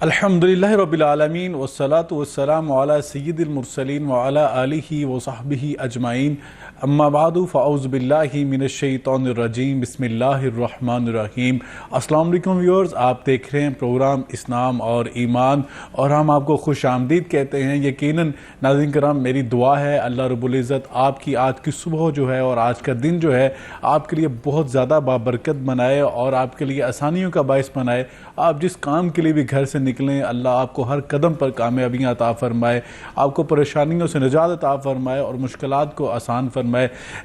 الحمدللہ رب العالمین والصلاة والسلام علی سید المرسلین وعلی آلہ وصحبہ اجمعین اما بعد فاعوذ باللہ من الشیطان الرجیم بسم اللہ الرحمن الرحیم۔ السلام علیکم ویورز، آپ دیکھ رہے ہیں پروگرام اسلام اور ایمان اور ہم آپ کو خوش آمدید کہتے ہیں۔ یقیناً ناظرین کرام، میری دعا ہے اللہ رب العزت آپ کی آج کی صبح جو ہے اور آج کا دن جو ہے آپ کے لیے بہت زیادہ بابرکت بنائے اور آپ کے لیے آسانیوں کا باعث بنائے۔ آپ جس کام کے لیے بھی گھر سے نکلیں، اللہ آپ کو ہر قدم پر کامیابیاں عطا فرمائے، آپ کو پریشانیوں سے نجات عطا فرمائے اور مشکلات کو آسان فرمائے۔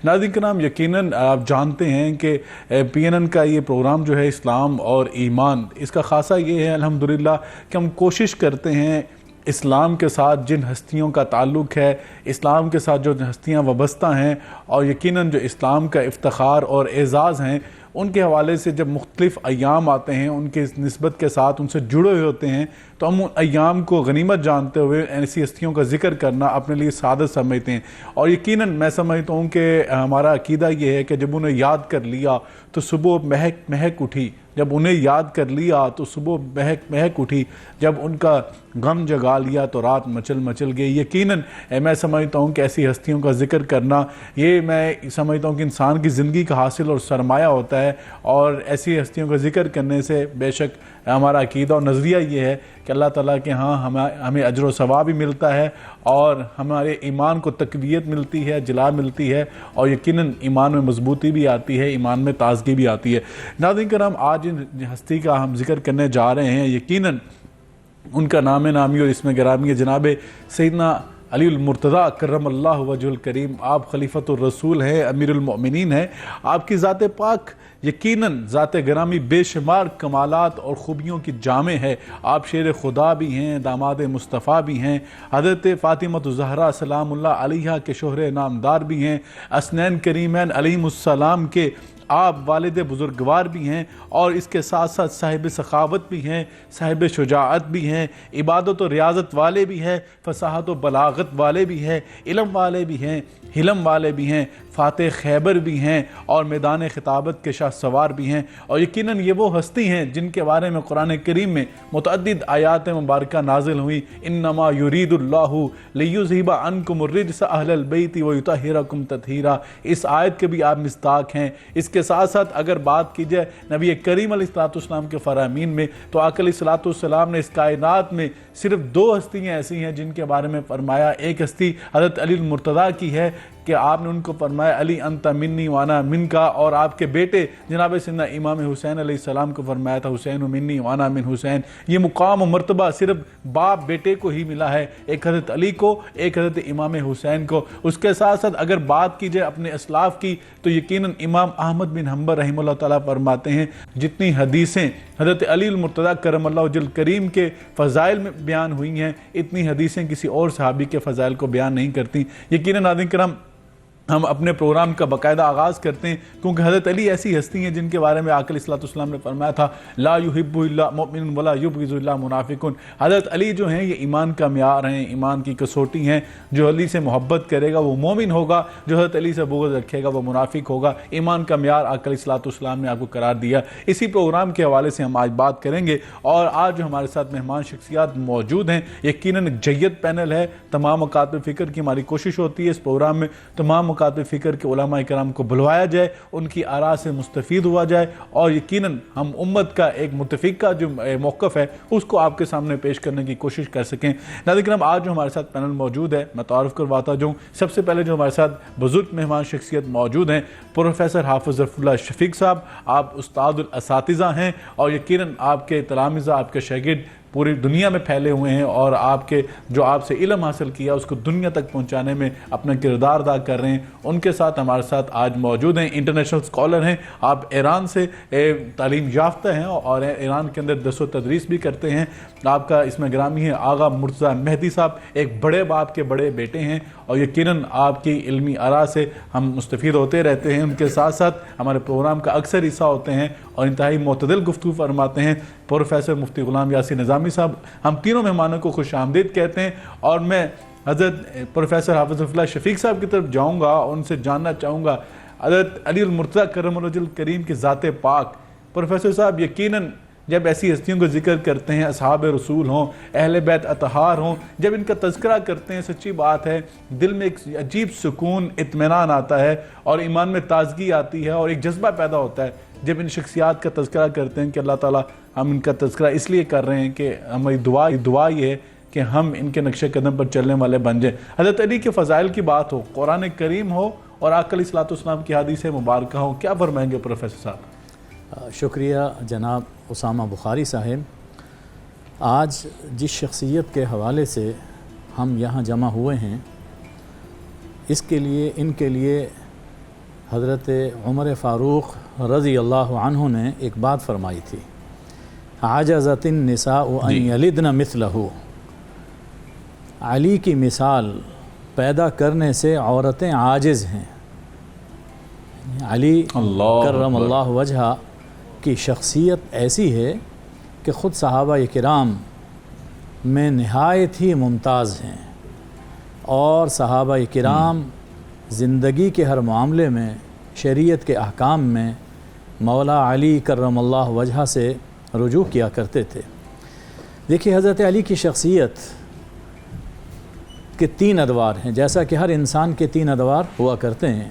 ناظرین کرام، یقیناً آپ جانتے ہیں کہ پی این این کا یہ پروگرام جو ہے اسلام اور ایمان، اس کا خاصہ یہ ہے الحمدللہ کہ ہم کوشش کرتے ہیں اسلام کے ساتھ جن ہستیوں کا تعلق ہے، اسلام کے ساتھ جو ہستیاں وابستہ ہیں اور یقیناً جو اسلام کا افتخار اور اعزاز ہیں، ان کے حوالے سے جب مختلف ایام آتے ہیں ان کے نسبت کے ساتھ ان سے جڑے ہوئے ہوتے ہیں تو ہم ان ایام کو غنیمت جانتے ہوئے ایسی ہستیوں کا ذکر کرنا اپنے لیے سعادت سمجھتے ہیں۔ اور یقیناً میں سمجھتا ہوں کہ ہمارا عقیدہ یہ ہے کہ جب انہیں یاد کر لیا تو صبح مہک مہک اٹھی، جب انہیں یاد کر لیا تو صبح مہک مہک اٹھی، جب ان کا غم جگا لیا تو رات مچل مچل گئی۔ یقیناً میں سمجھتا ہوں کہ ایسی ہستیوں کا ذکر کرنا، یہ میں سمجھتا ہوں کہ انسان کی زندگی کا حاصل اور سرمایہ ہوتا ہے، اور ایسی ہستیوں کا ذکر کرنے سے بے شک ہمارا عقیدہ اور نظریہ یہ ہے کہ اللہ تعالیٰ کے ہاں ہمیں اجر و ثواب بھی ملتا ہے اور ہمارے ایمان کو تقویت ملتی ہے، جلا ملتی ہے، اور یقیناً ایمان میں مضبوطی بھی آتی ہے، ایمان میں تازگی بھی آتی ہے۔ ناظرین کرام، آج جن ہستی کا ہم ذکر کرنے جا رہے ہیں، یقیناً ان کا نام نامی اور اسم گرامی ہے جناب سیدنا علی المرتضیٰ کرم اللہ وجہ الکریم۔ آپ خلیفۃ الرسول ہیں، امیر المؤمنین ہیں۔ آپ کی ذات پاک یقیناً ذات گرامی بے شمار کمالات اور خوبیوں کی جامع ہے۔ آپ شیر خدا بھی ہیں، داماد مصطفیٰ بھی ہیں، حضرت فاطمہ الزہرا سلام اللہ علیہا کے شوہر نامدار بھی ہیں، حسنین کریمین علیہم السلام کے آپ والد بزرگوار بھی ہیں، اور اس کے ساتھ ساتھ صاحب سخاوت بھی ہیں، صاحب شجاعت بھی ہیں، عبادت و ریاضت والے بھی ہیں، فصاحت و بلاغت والے بھی ہیں، علم والے بھی ہیں، حلم والے بھی ہیں، فاتح خیبر بھی ہیں، اور میدان خطابت کے شاہ سوار بھی ہیں۔ اور یقیناً یہ وہ ہستی ہیں جن کے بارے میں قرآن کریم میں متعدد آیات مبارکہ نازل ہوئی۔ انما یرید اللہ لیذہب عنکم الرجس اہل البیت ویطہرکم تطہیرا، اس آیت کے بھی آپ مصداق ہیں۔ اس کے ساتھ ساتھ اگر بات کی جائے نبی کریم علیہ السلام کے فرامین میں، تو آقا علیہ السلام نے اس کائنات میں صرف دو ہستیاں ایسی ہیں جن کے بارے میں فرمایا۔ ایک ہستی حضرت علی المرتضیٰ کی ہے کہ آپ نے ان کو فرمایا علی انت منی وانا منکا، اور آپ کے بیٹے جناب سیدنا امام حسین علیہ السلام کو فرمایا تھا حسین منی وانا من حسین۔ یہ مقام و مرتبہ صرف باپ بیٹے کو ہی ملا ہے، ایک حضرت علی کو، ایک حضرت امام حسین کو۔ اس کے ساتھ ساتھ اگر بات کی جائے اپنے اسلاف کی، تو یقیناً امام احمد بن حنبل رحمہ اللہ تعالیٰ فرماتے ہیں جتنی حدیثیں حضرت علی المرتضیٰ کرم اللہ وجہ الکریم کے فضائل میں بیان ہوئی ہیں، اتنی حدیثیں کسی اور صحابی کے فضائل کو بیان نہیں کرتی۔ یقیناً ناظرین کرام، ہم اپنے پروگرام کا باقاعدہ آغاز کرتے ہیں کیونکہ حضرت علی ایسی ہستی ہیں جن کے بارے میں آقا علیہ السلام نے فرمایا تھا لا یحب الا مؤمن ولا یبغض الا منافق۔ حضرت علی جو ہیں یہ ایمان کا معیار ہیں، ایمان کی کسوٹی ہیں۔ جو علی سے محبت کرے گا وہ مومن ہوگا، جو حضرت علی سے بغض رکھے گا وہ منافق ہوگا۔ ایمان کا معیار آقا علیہ السلام نے آپ کو قرار دیا۔ اسی پروگرام کے حوالے سے ہم آج بات کریں گے، اور آج جو ہمارے ساتھ مہمان شخصیات موجود ہیں، یقیناً ایک جید پینل ہے۔ تمام مکاتب فکر کی ہماری کوشش ہوتی ہے اس پروگرام میں تمام مکاتب فکر کے علماء کرام کو بلوایا جائے، ان کی آراء سے مستفید ہوا جائے، اور یقیناً ہم امت کا ایک متفقہ جو موقف ہے اس کو آپ کے سامنے پیش کرنے کی کوشش کر سکیں۔ ناظرین کرام، آج جو ہمارے ساتھ پینل موجود ہے میں تعارف کرواتا جاؤں۔ سب سے پہلے جو ہمارے ساتھ بزرگ مہمان شخصیت موجود ہیں، پروفیسر حافظ ظفر اللہ شفیق صاحب، آپ استاد الاساتذہ ہیں، اور یقیناً آپ کے تلامذہ، آپ کے شاگرد پوری دنیا میں پھیلے ہوئے ہیں، اور آپ کے جو آپ سے علم حاصل کیا اس کو دنیا تک پہنچانے میں اپنا کردار ادا کر رہے ہیں۔ ان کے ساتھ ہمارے ساتھ آج موجود ہیں انٹرنیشنل اسکالر ہیں، آپ ایران سے تعلیم یافتہ ہیں اور ایران کے اندر درس و تدریس بھی کرتے ہیں۔ آپ کا اسم گرامی ہے آغا مرتضیٰ مہدی صاحب، ایک بڑے باپ کے بڑے بیٹے ہیں، اور یقیناً آپ کی علمی آراء سے ہم مستفید ہوتے رہتے ہیں۔ ان کے ساتھ ساتھ ہمارے پروگرام کا اکثر حصہ ہوتے ہیں اور انتہائی معتدل گفتگو فرماتے ہیں پروفیسر مفتی غلام یاسین نظامی صاحب۔ ہم تینوں مہمانوں کو خوش آمدید کہتے ہیں، اور میں حضرت پروفیسر حافظ اللہ شفیق صاحب کی طرف جاؤں گا اور ان سے جاننا چاہوں گا حضرت علی المرتضیٰ کرم اللہ وجہ الکریم کی ذات پاک۔ پروفیسر صاحب یقیناً جب ایسی ہستیوں کو ذکر کرتے ہیں، اصحاب رسول ہوں، اہل بیت اطہار ہوں، جب ان کا تذکرہ کرتے ہیں، سچی بات ہے دل میں ایک عجیب سکون، اطمینان آتا ہے اور ایمان میں تازگی آتی ہے اور ایک جذبہ پیدا ہوتا ہے جب ان شخصیات کا تذکرہ کرتے ہیں کہ اللہ تعالیٰ ہم ان کا تذکرہ اس لیے کر رہے ہیں کہ ہماری دعا یہ ہے کہ ہم ان کے نقش قدم پر چلنے والے بن جائیں۔ حضرت علی کے فضائل کی بات ہو، قرآن کریم ہو اور آقا علیہ الصلوۃ والسلام کی حدیث مبارکہ ہوں، کیا فرمائیں گے پروفیسر صاحب؟ شکریہ جناب اسامہ بخاری صاحب۔ آج جس شخصیت کے حوالے سے ہم یہاں جمع ہوئے ہیں ان کے لیے حضرت عمر فاروق رضی اللہ عنہ نے ایک بات فرمائی تھی، عجزت النساء ان یلدن مثلہ۔ علی کی مثال پیدا کرنے سے عورتیں عاجز ہیں۔ علی کرم اللہ وجہہ کی شخصیت ایسی ہے کہ خود صحابہ کرام میں نہایت ہی ممتاز ہیں، اور صحابہ کرام زندگی کے ہر معاملے میں، شریعت کے احکام میں مولا علی کرم اللہ وجہہ سے رجوع کیا کرتے تھے۔ دیکھیے حضرت علی کی شخصیت کے 3 ادوار ہیں، جیسا کہ ہر انسان کے 3 ادوار ہوا کرتے ہیں،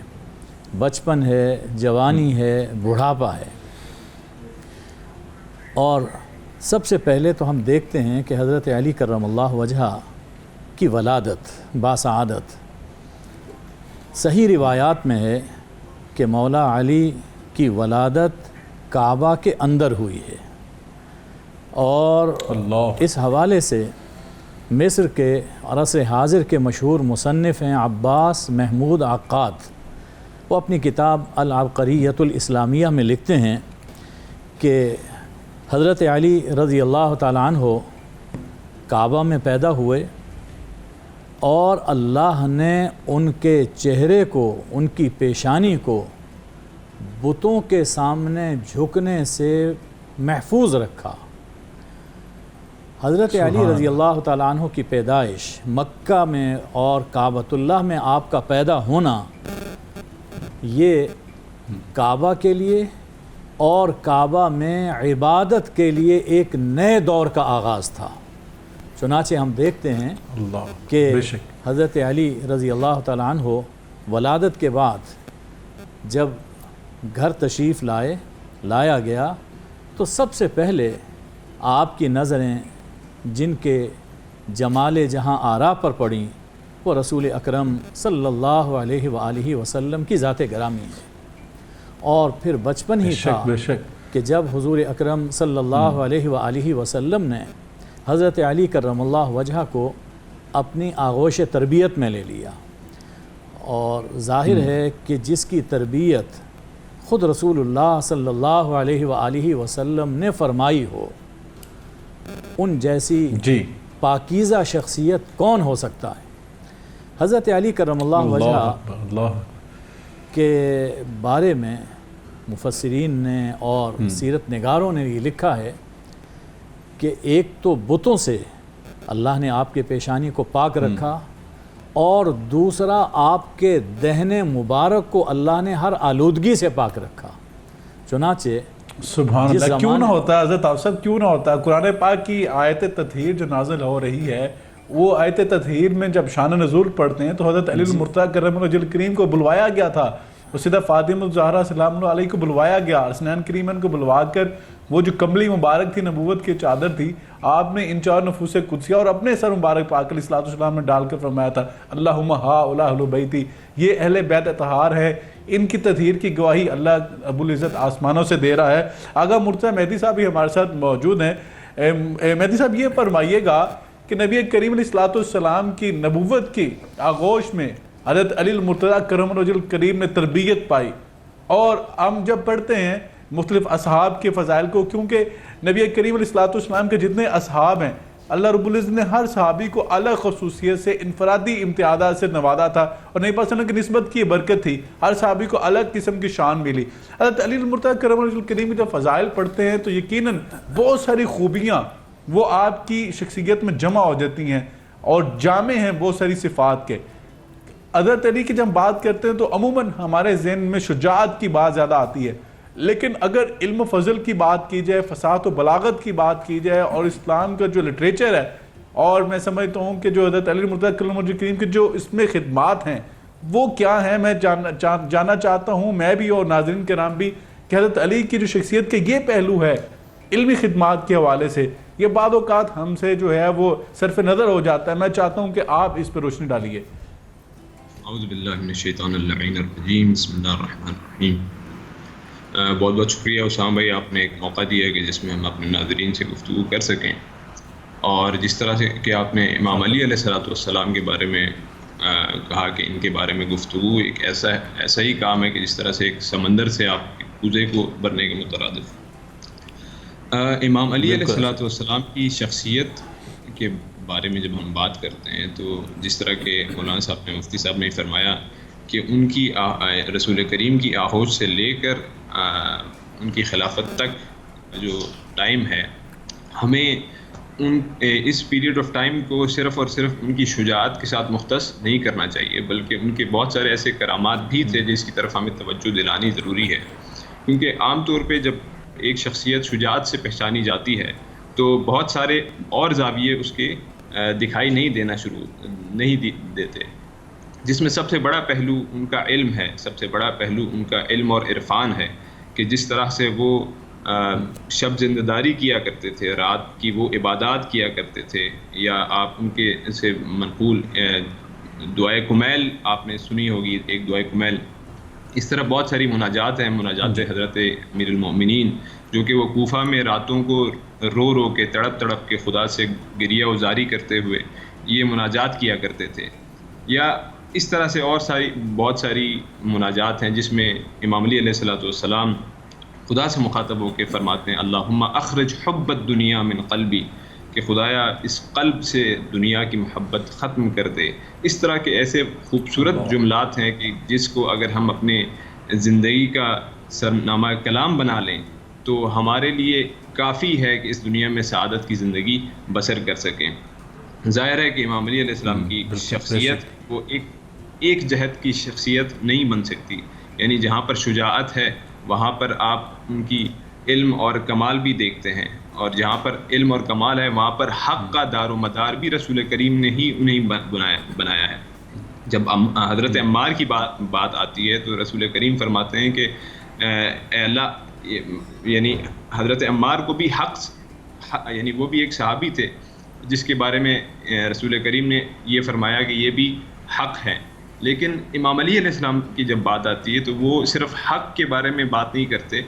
بچپن ہے، جوانی ہے، بڑھاپا ہے۔ اور سب سے پہلے تو ہم دیکھتے ہیں کہ حضرت علی کرم اللہ وجہہ کی ولادت باسعادت صحیح روایات میں ہے کہ مولا علی کی ولادت کعبہ کے اندر ہوئی ہے، اور اس حوالے سے مصر کے عصر حاضر کے مشہور مصنف ہیں عباس محمود عقاد، وہ اپنی کتاب العبقریۃ الاسلامیہ میں لکھتے ہیں کہ حضرت علی رضی اللہ تعالیٰ عنہ کعبہ میں پیدا ہوئے، اور اللہ نے ان کے چہرے کو، ان کی پیشانی کو بتوں کے سامنے جھکنے سے محفوظ رکھا۔ حضرت علی رضی اللہ تعالیٰ عنہ کی پیدائش مکہ میں اور کعبۃ اللہ میں آپ کا پیدا ہونا، یہ کعبہ کے لیے اور کعبہ میں عبادت کے لیے ایک نئے دور کا آغاز تھا۔ چنانچہ ہم دیکھتے ہیں کہ حضرت علی رضی اللہ تعالیٰ عنہ ولادت کے بعد جب گھر تشریف لایا گیا تو سب سے پہلے آپ کی نظریں جن کے جمال جہاں آرا پر پڑیں وہ رسول اکرم صلی اللہ علیہ وآلہ وسلم کی ذات گرامی ہے۔ اور پھر بچپن ہی تھا کہ جب حضور اکرم صلی اللہ علیہ وآلہ وسلم نے حضرت علی کرم اللہ وجہہ کو اپنی آغوش تربیت میں لے لیا، اور ظاہر ہے کہ جس کی تربیت خود رسول اللہ صلی اللہ علیہ وآلہ وسلم نے فرمائی ہو، ان جیسی پاکیزہ شخصیت کون ہو سکتا ہے؟ حضرت علی کرم اللہ وجہہ کے بارے میں مفسرین نے اور سیرت نگاروں نے یہ لکھا ہے کہ ایک تو بتوں سے اللہ نے آپ کے پیشانی کو پاک رکھا، اور دوسرا آپ کے دہن مبارک کو اللہ نے ہر آلودگی سے پاک رکھا۔ چنانچہ سبحان اللہ، کیوں نہ ہوتا ہے حضرت آپ سب، کیوں نہ ہوتا ہے؟ قرآن پاک کی آیت تطہیر جو نازل ہو رہی ہے، وہ آیت تطہیر میں جب شان نزول پڑھتے ہیں تو حضرت علی المرتضیٰ کرم اللہ وجہ الکریم کو بلوایا گیا تھا، اور سیدہ فاطمہ الزہرا سلام اللہ علیہ کو بلوایا گیا، حسنین کریمین کو بلوا کر وہ جو کمبلی مبارک تھی، نبوت کی چادر تھی، آپ نے ان 4 نفوس قدسیہ اور اپنے سر مبارک پاک علیہ الصلوۃ والسلام نے ڈال کر فرمایا تھا اللہم ہؤلاء اہل بیتی، یہ اہل بیت اطہار ہے، ان کی تطہیر کی گواہی اللہ ابو العزت آسمانوں سے دے رہا ہے۔ آغا مرتضیٰ مہدی صاحب بھی ہمارے ساتھ موجود ہیں۔ مہدی صاحب یہ فرمائیے گا کہ نبی کریم علیہ الصلوۃ والسلام کی نبوت کی آغوش میں حضرت علی المرتضیٰ کرم اللہ وجہ الکریم نے تربیت پائی، اور ہم جب پڑھتے ہیں مختلف اصحاب کے فضائل کو، کیونکہ نبی کریم علیہ الصلوۃ والسلام کے جتنے اصحاب ہیں اللہ رب العزت نے ہر صحابی کو الگ خصوصیت سے، انفرادی امتیازات سے نوازا تھا، اور نبی پاک صلی اللہ علیہ وسلم کی نسبت کی برکت تھی، ہر صحابی کو الگ قسم کی شان ملی۔ حضرت علی المرتضیٰ کرم اللہ وجہ الکریم کی جب فضائل پڑھتے ہیں تو یقیناً بہت ساری خوبیاں وہ آپ کی شخصیت میں جمع ہو جاتی ہیں، اور جامع ہیں بہت ساری صفات کے. حضرت علی کی جب ہم بات کرتے ہیں تو عموماً ہمارے ذہن میں شجاعت کی بات زیادہ آتی ہے، لیکن اگر علم و فضل کی بات کی جائے، فصاحت و بلاغت کی بات کی جائے، اور اسلام کا جو لٹریچر ہے، اور میں سمجھتا ہوں کہ جو حضرت علی مرتضیٰ کرم اللہ وجہ کریم کی جو اس میں خدمات ہیں وہ کیا ہیں، میں جاننا چاہتا ہوں میں بھی اور ناظرین کرام بھی، کہ حضرت علی کی جو شخصیت کے یہ پہلو ہے علمی خدمات کے حوالے سے، یہ بعض اوقات ہم سے جو ہے وہ صرف نظر ہو جاتا ہے. میں چاہتا ہوں کہ آپ اس پہ روشنی ڈالیے. اعوذ باللہ من الشیطان اللعین الرجیم، بسم اللہ الرحمن الرحیم. بہت بہت شکریہ اسامہ بھائی، آپ نے ایک موقع دیا کہ جس میں ہم اپنے ناظرین سے گفتگو کر سکیں. اور جس طرح سے کہ آپ نے امام علی علیہ السلام کے بارے میں کہا کہ ان کے بارے میں گفتگو ایک ایسا ہی کام ہے کہ جس طرح سے ایک سمندر سے آپ کوزے کو بھرنے کے مترادف. امام علی علیہ السلام کی شخصیت کے بارے میں جب ہم بات کرتے ہیں تو جس طرح کہ مولانا صاحب نے، مفتی صاحب نے فرمایا کہ ان کی رسول کریم کی آغوش سے لے کر ان کی خلافت تک جو ٹائم ہے، ہمیں اس پیریڈ آف ٹائم کو صرف اور صرف ان کی شجاعت کے ساتھ مختص نہیں کرنا چاہیے، بلکہ ان کے بہت سارے ایسے کرامات بھی تھے جس کی طرف ہمیں توجہ دلانی ضروری ہے. کیونکہ عام طور پہ جب ایک شخصیت شجاعت سے پہچانی جاتی ہے تو بہت سارے اور زاویے اس کے دکھائی نہیں دینا شروع نہیں دیتے، جس میں سب سے بڑا پہلو ان کا علم ہے، سب سے بڑا پہلو ان کا علم اور عرفان ہے، کہ جس طرح سے وہ شب زندہ داری کیا کرتے تھے، رات کی وہ عبادات کیا کرتے تھے، یا آپ ان کے سے منقول دعائے کمیل آپ نے سنی ہوگی، ایک دعائے کمیل. اس طرح بہت ساری مناجات ہیں، مناجات حضرت امیر المؤمنین، جو کہ وہ کوفہ میں راتوں کو رو رو کے تڑپ تڑپ کے خدا سے گریہ وزاری کرتے ہوئے یہ مناجات کیا کرتے تھے. یا اس طرح سے اور بہت ساری مناجات ہیں جس میں امام علی علیہ السلام خدا سے مخاطب ہو کے فرماتے ہیں اللہم اخرج حب الدنیا من قلبی، کہ خدایا اس قلب سے دنیا کی محبت ختم کر دے. اس طرح کے ایسے خوبصورت جملات ہیں کہ جس کو اگر ہم اپنے زندگی کا سرنامہ کلام بنا لیں تو ہمارے لیے کافی ہے کہ اس دنیا میں سعادت کی زندگی بسر کر سکیں. ظاہر ہے کہ امام علی علیہ السلام کی شخصیت وہ ایک جہت کی شخصیت نہیں بن سکتی، یعنی جہاں پر شجاعت ہے وہاں پر آپ ان کی علم اور کمال بھی دیکھتے ہیں، اور جہاں پر علم اور کمال ہے وہاں پر حق کا دار و مدار بھی رسول کریم نے ہی انہیں بنایا ہے. جب حضرت عمار کی بات آتی ہے تو رسول کریم فرماتے ہیں کہ اے اللہ، یعنی حضرت عمار کو بھی حق، یعنی وہ بھی ایک صحابی تھے جس کے بارے میں رسول کریم نے یہ فرمایا کہ یہ بھی حق ہے. لیکن امام علی علیہ السلام کی جب بات آتی ہے تو وہ صرف حق کے بارے میں بات نہیں کرتے،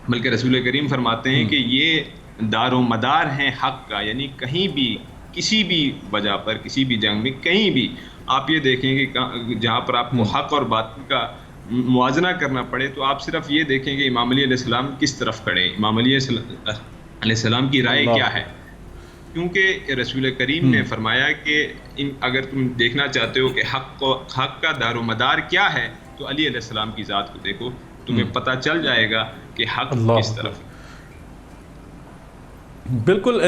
بلکہ رسول کریم فرماتے ہیں کہ یہ دار و مدار ہیں حق کا، یعنی کہیں بھی کسی بھی وجہ پر کسی بھی جنگ میں کہیں بھی آپ یہ دیکھیں کہ جہاں پر آپ کو حق اور باطل کا موازنہ کرنا پڑے تو آپ صرف یہ دیکھیں کہ امام علی علیہ السلام کس طرف کھڑے ہیں، امام علی علیہ السلام کی رائے کیا ہے. کیونکہ رسول کریم نے فرمایا کہ اگر تم دیکھنا چاہتے ہو کہ حق کا دار و مدار کیا ہے تو علی علیہ السلام کی ذات کو دیکھو، تمہیں پتہ چل جائے گا کہ حق کس طرف. بالکل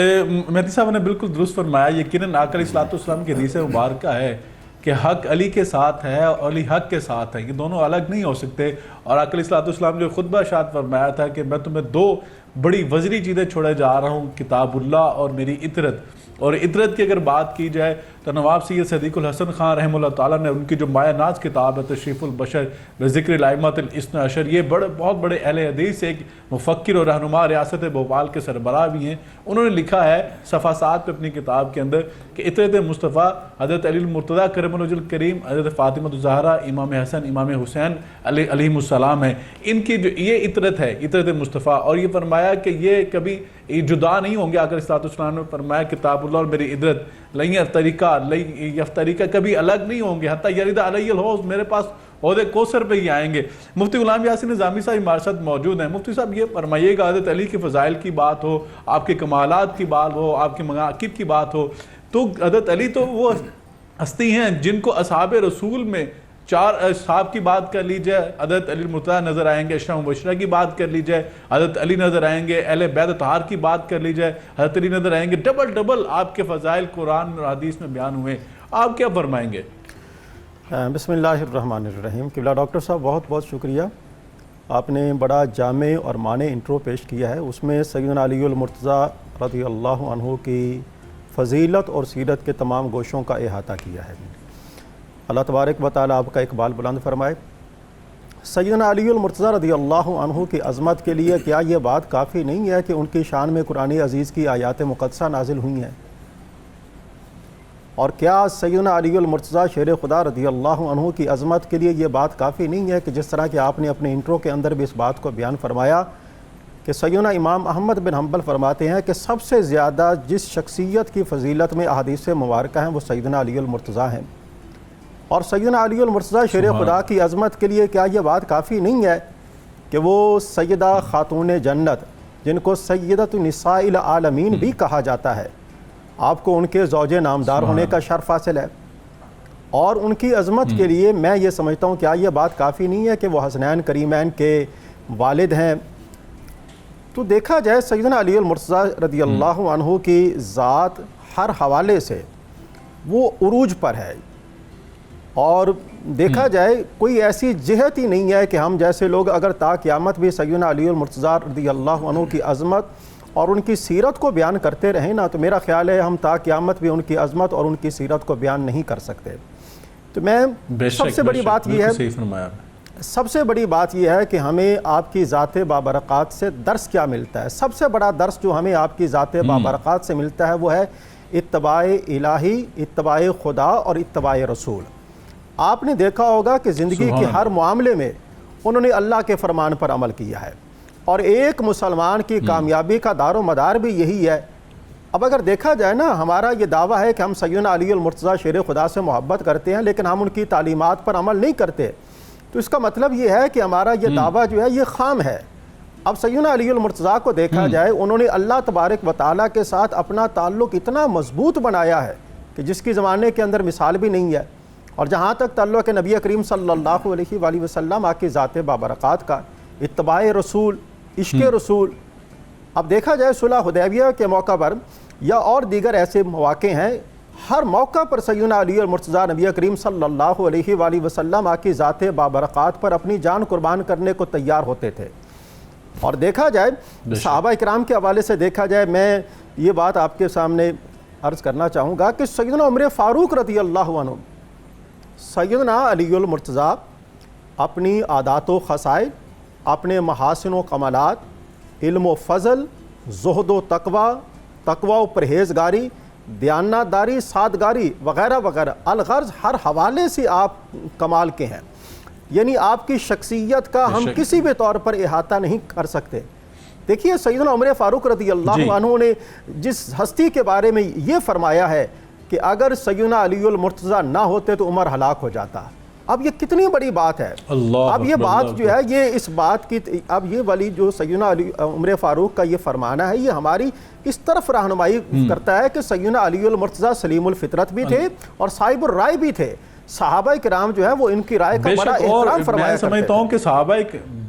مہدی صاحب نے بالکل درست فرمایا. یقیناً آقا علیہ السلام کی حدیث مبارکہ ہے کہ حق علی کے ساتھ ہے اور علی حق کے ساتھ ہے، یہ دونوں الگ نہیں ہو سکتے. اور آقا علیہ السلام جو خطبہ ارشاد فرمایا تھا کہ میں تمہیں دو بڑی وزری چیزیں چھوڑے جا رہا ہوں، کتاب اللہ اور میری اطرت. اور اطرت کی اگر بات کی جائے تو نواب سید صدیق الحسن خان رحمہ اللہ تعالیٰ نے ان کی جو مایہ ناز کتاب ہے تشریف البشر بذکر الائمۃ الاثنی عشر، یہ بہت بڑے اہل حدیث ایک مفکر اور رہنما ریاست بھوپال کے سربراہ بھی ہیں. انہوں نے لکھا ہے صفحہ 7 پہ اپنی کتاب کے اندر کہ اطرت مصطفیٰ حضرت علی المرتضیٰ کرم اللہ وجہ کریم، حضرت فاطمہ الزہرا، امام حسن، امام حسین علیہم السلام ہیں. ان کی جو یہ اطرت ہے، اطرت مصطفیٰ، اور یہ فرمایا کہ یہ کبھی جدا نہیں ہوں گے. آقا علیہ السلام نے فرمایا کتاب اللہ اور میری اطرت لن یفتریقہ کبھی الگ نہیں ہوں گے حتیٰ یرد علی الحوض، میرے پاس حوض کوثر پہ ہی آئیں گے. مفتی غلام یاسین نظامی صاحب ہمارے ساتھ موجود ہیں. مفتی صاحب یہ فرمائیے گا، حضرت علی کے فضائل کی بات ہو، آپ کے کمالات کی بات ہو، آپ کے مناقب کی بات ہو، تو حضرت علی تو وہ ہستی ہیں جن کو اصحاب رسول میں چار صاحب کی بات کر لیجئے، حضرت علی المرتضیٰ نظر آئیں گے، اشرا مبشرہ کی بات کر لیجئے، حضرت علی نظر آئیں گے، اہل بیت اطہار کی بات کر لیجئے، حضرت علی نظر آئیں گے، ڈبل آپ کے فضائل قرآن اور حدیث میں بیان ہوئے، آپ کیا فرمائیں گے؟ بسم اللہ الرحمن الرحیم۔ قبلہ ڈاکٹر صاحب بہت بہت شکریہ، آپ نے بڑا جامع اور معنی انٹرو پیش کیا ہے، اس میں سیدنا علی المرتضیٰ رضی اللہ عنہ کی فضیلت اور سیرت کے تمام گوشوں کا احاطہ کیا ہے۔ اللہ تبارک و تعالیٰ آپ کا اقبال بلند فرمائے۔ سیدنا علی المرتضیٰ رضی اللہ عنہ کی عظمت کے لیے کیا یہ بات کافی نہیں ہے کہ ان کی شان میں قرآن عزیز کی آیات مقدسہ نازل ہوئی ہیں؟ اور کیا سیدنا علی المرتضیٰ شیر خدا رضی اللہ عنہ کی عظمت کے لیے یہ بات کافی نہیں ہے کہ جس طرح کہ آپ نے اپنے انٹرو کے اندر بھی اس بات کو بیان فرمایا کہ سیدنا امام احمد بن حنبل فرماتے ہیں کہ سب سے زیادہ جس شخصیت کی فضیلت میں احادیث مبارکہ ہیں وہ سیدنا علی المرتضیٰ ہیں، اور سیدنا علی المرتضیٰ شیر خدا کی عظمت کے لیے کیا یہ بات کافی نہیں ہے کہ وہ سیدہ خاتون جنت جن کو سیدۃ نساء العالمین بھی کہا جاتا ہے، آپ کو ان کے زوج نامدار ہونے کا شرف حاصل ہے، اور ان کی عظمت کے لیے میں یہ سمجھتا ہوں کیا یہ بات کافی نہیں ہے کہ وہ حسنین کریمین کے والد ہیں؟ تو دیکھا جائے سیدنا علی المرتضیٰ رضی اللہ عنہ کی ذات ہر حوالے سے وہ عروج پر ہے، اور دیکھا جائے کوئی ایسی جہت ہی نہیں ہے کہ ہم جیسے لوگ اگر تا قیامت بھی سیدنا علی المرتضیٰ رضی اللہ عنہ کی عظمت اور ان کی سیرت کو بیان کرتے رہیں نا، تو میرا خیال ہے ہم تا قیامت بھی ان کی عظمت اور ان کی سیرت کو بیان نہیں کر سکتے۔ تو میں سب سے بڑی بات یہ ہے، سب سے بڑی بات یہ ہے کہ ہمیں آپ کی ذات بابرکات سے درس کیا ملتا ہے۔ سب سے بڑا درس جو ہمیں آپ کی ذات بابرکات سے ملتا ہے وہ ہے اتباع الہی، اتباع خدا اور اتباع رسول۔ آپ نے دیکھا ہوگا کہ زندگی کے ہر معاملے میں انہوں نے اللہ کے فرمان پر عمل کیا ہے، اور ایک مسلمان کی کامیابی کا دار و مدار بھی یہی ہے۔ اب اگر دیکھا جائے نا، ہمارا یہ دعویٰ ہے کہ ہم سیدنا علی المرتضیٰ شیر خدا سے محبت کرتے ہیں لیکن ہم ان کی تعلیمات پر عمل نہیں کرتے، تو اس کا مطلب یہ ہے کہ ہمارا یہ دعویٰ جو ہے یہ خام ہے۔ اب سیدنا علی المرتضیٰ کو دیکھا جائے، انہوں نے اللہ تبارک و تعالیٰ کے ساتھ اپنا تعلق اتنا مضبوط بنایا ہے کہ جس کی زمانے کے اندر مثال بھی نہیں ہے، اور جہاں تک تعلق ہے نبی کریم صلی اللہ علیہ وآلہ وسلم آپ کی ذات بابرکات کا، اتباع رسول، عشق رسول۔ اب دیکھا جائے صلح حدیبیہ کے موقع پر یا اور دیگر ایسے مواقع ہیں، ہر موقع پر سیدنا علی المرتضیٰ نبی کریم صلی اللہ علیہ وآلہ وسلم آپ کی ذات بابرکات پر اپنی جان قربان کرنے کو تیار ہوتے تھے۔ اور دیکھا جائے صحابہ اکرام کے حوالے سے دیکھا جائے، میں یہ بات آپ کے سامنے عرض کرنا چاہوں گا کہ سیدنا عمر فاروق رضی اللہ عنہ، سیدنا علی المرتضیٰ اپنی عادات و خصائل، اپنے محاسن و کمالات، علم و فضل، زہد و تقوی و پرہیزگاری، دیانتداری، سادگاری وغیرہ وغیرہ، الغرض ہر حوالے سے آپ کمال کے ہیں، یعنی آپ کی شخصیت کا ہم کسی بھی طور پر احاطہ نہیں کر سکتے۔ دیکھیے سیدنا عمر فاروق رضی اللہ عنہ نے جس ہستی کے بارے میں یہ فرمایا ہے کہ اگر سیدنا علی المرتضیٰ نہ ہوتے تو عمر ہلاک ہو جاتا، اب یہ کتنی بڑی بات ہے۔ اب یہ بات جو ہے، یہ اس بات کی، اب یہ والی جو سیدنا عمر فاروق کا یہ فرمانا ہے، یہ ہماری اس طرف رہنمائی کرتا ہے کہ سیدنا علی المرتضیٰ سلیم الفطرت بھی تھے اور صاحب الرائے بھی تھے۔ صحابہ کرام جو ہے وہ ان کی رائے کا بڑا احترام فرمایا کرتے تھے۔ میں سمجھتا ہوں کہ صحابہ